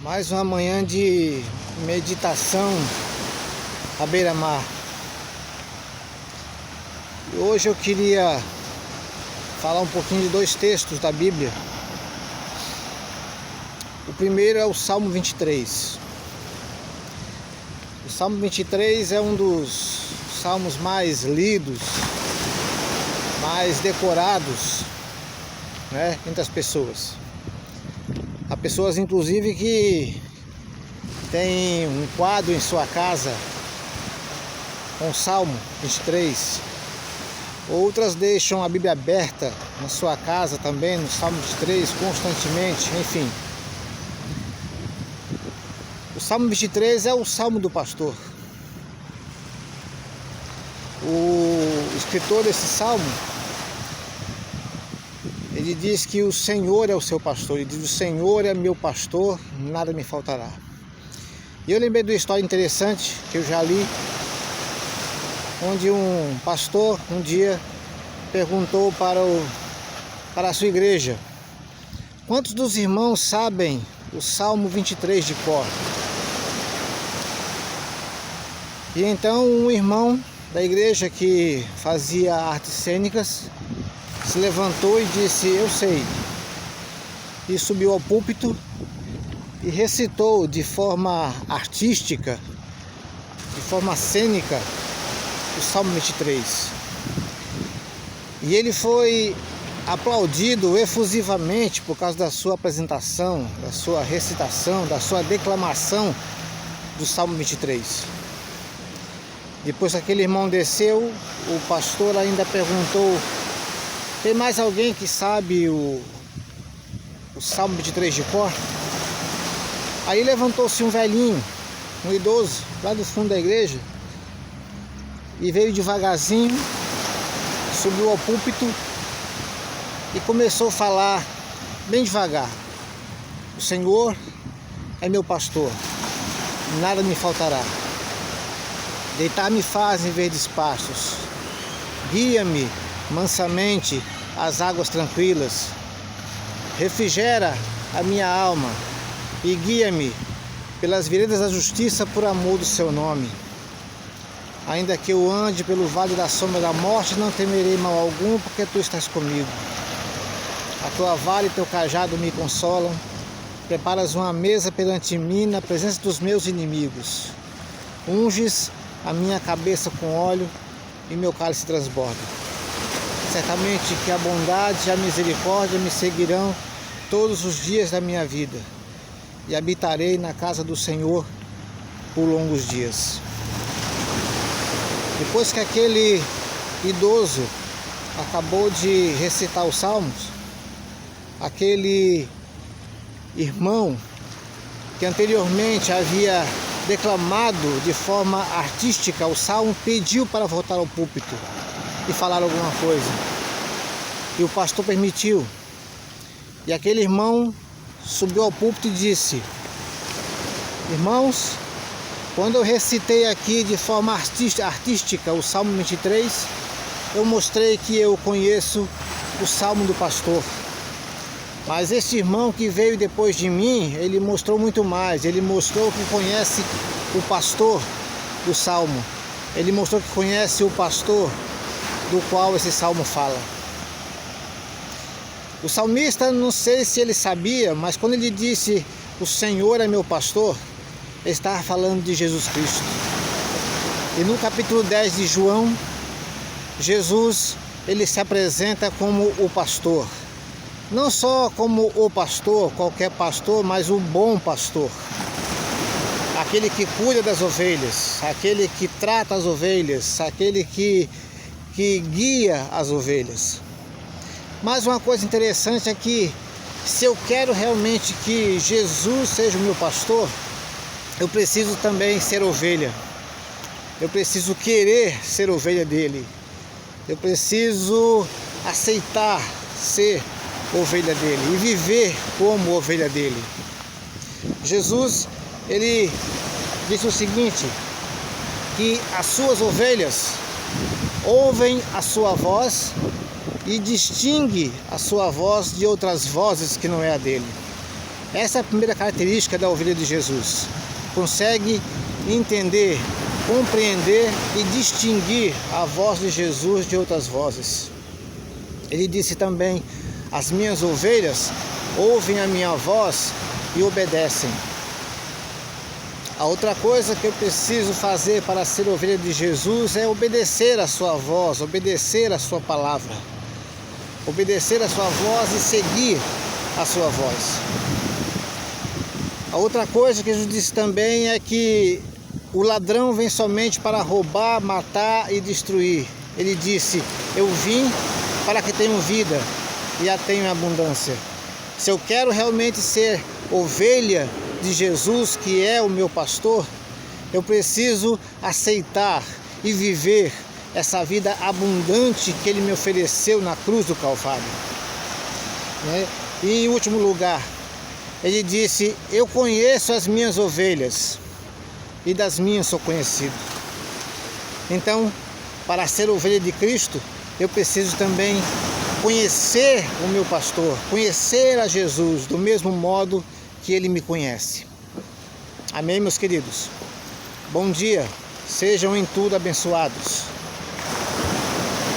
Mais uma manhã de meditação à beira-mar. E hoje eu queria falar um pouquinho de dois textos da Bíblia. O primeiro é o Salmo 23. O Salmo 23 é um dos salmos mais lidos, mais decorados, entre as pessoas. Há pessoas inclusive que tem um quadro em sua casa com o Salmo 23. Outras deixam a Bíblia aberta na sua casa também, no Salmo 23, constantemente, enfim. O Salmo 23 é o Salmo do pastor. O escritor desse Salmo, ele diz que o Senhor é o seu pastor. Ele diz: o Senhor é meu pastor, nada me faltará. E eu lembrei de uma história interessante que eu já li, onde um pastor um dia perguntou para a sua igreja: quantos dos irmãos sabem o Salmo 23 de cor? E então um irmão da igreja que fazia artes cênicas se levantou e disse: eu sei. E subiu ao púlpito e recitou de forma artística, de forma cênica, o Salmo 23. E ele foi aplaudido efusivamente por causa da sua apresentação, da sua recitação, da sua declamação do Salmo 23. Depois que aquele irmão desceu, o pastor ainda perguntou: tem mais alguém que sabe o Salmo 23 de cor? Aí levantou-se um velhinho, um idoso, lá do fundo da igreja, e veio devagarzinho, subiu ao púlpito e começou a falar bem devagar: o Senhor é meu pastor, nada me faltará. Deitar-me faz em verdes pastos, guia-me mansamente às águas tranquilas, refrigera a minha alma e guia-me pelas veredas da justiça por amor do seu nome. Ainda que eu ande pelo vale da sombra da morte, não temerei mal algum, porque tu estás comigo. A tua vara e teu cajado me consolam. Preparas uma mesa perante mim na presença dos meus inimigos. Unges a minha cabeça com óleo e meu cálice transborda. Certamente que a bondade e a misericórdia me seguirão todos os dias da minha vida, e habitarei na casa do Senhor por longos dias. Depois que aquele idoso acabou de recitar os salmos, aquele irmão que anteriormente havia declamado de forma artística o salmo pediu para voltar ao púlpito e falar alguma coisa. E o pastor permitiu. E aquele irmão subiu ao púlpito e disse: irmãos, quando eu recitei aqui de forma artística o Salmo 23, eu mostrei que eu conheço o Salmo do pastor. Mas esse irmão que veio depois de mim, ele mostrou muito mais. Ele mostrou que conhece o pastor do Salmo. Ele mostrou que conhece o pastor do qual esse Salmo fala. O salmista, não sei se ele sabia, mas quando ele disse: o Senhor é meu pastor, ele estava falando de Jesus Cristo. E no capítulo 10 de João, Jesus, ele se apresenta como o pastor. Não só como o pastor, qualquer pastor, mas o bom pastor. Aquele que cuida das ovelhas, aquele que trata as ovelhas, aquele que guia as ovelhas. Mas uma coisa interessante é que, se eu quero realmente que Jesus seja o meu pastor, eu preciso também ser ovelha. Eu preciso querer ser ovelha dele. Eu preciso aceitar ser ovelha dele e viver como ovelha dele. Jesus, ele disse o seguinte: que as suas ovelhas ouvem a sua voz e distingue a sua voz de outras vozes que não é a dele. Essa é a primeira característica da ovelha de Jesus. Consegue entender, compreender e distinguir a voz de Jesus de outras vozes. Ele disse também: as minhas ovelhas ouvem a minha voz e obedecem. A outra coisa que eu preciso fazer para ser ovelha de Jesus é obedecer a sua voz, obedecer a sua palavra. Obedecer a sua voz e seguir a sua voz. A outra coisa que Jesus disse também é que o ladrão vem somente para roubar, matar e destruir. Ele disse: eu vim para que tenham vida e a tenham em abundância. Se eu quero realmente ser ovelha de Jesus, que é o meu pastor, eu preciso aceitar e viver essa vida abundante que Ele me ofereceu na cruz do Calvário. E em último lugar, Ele disse: eu conheço as minhas ovelhas e das minhas sou conhecido. Então, para ser ovelha de Cristo, eu preciso também conhecer o meu pastor, conhecer a Jesus do mesmo modo que Ele me conhece. Amém, meus queridos? Bom dia, sejam em tudo abençoados.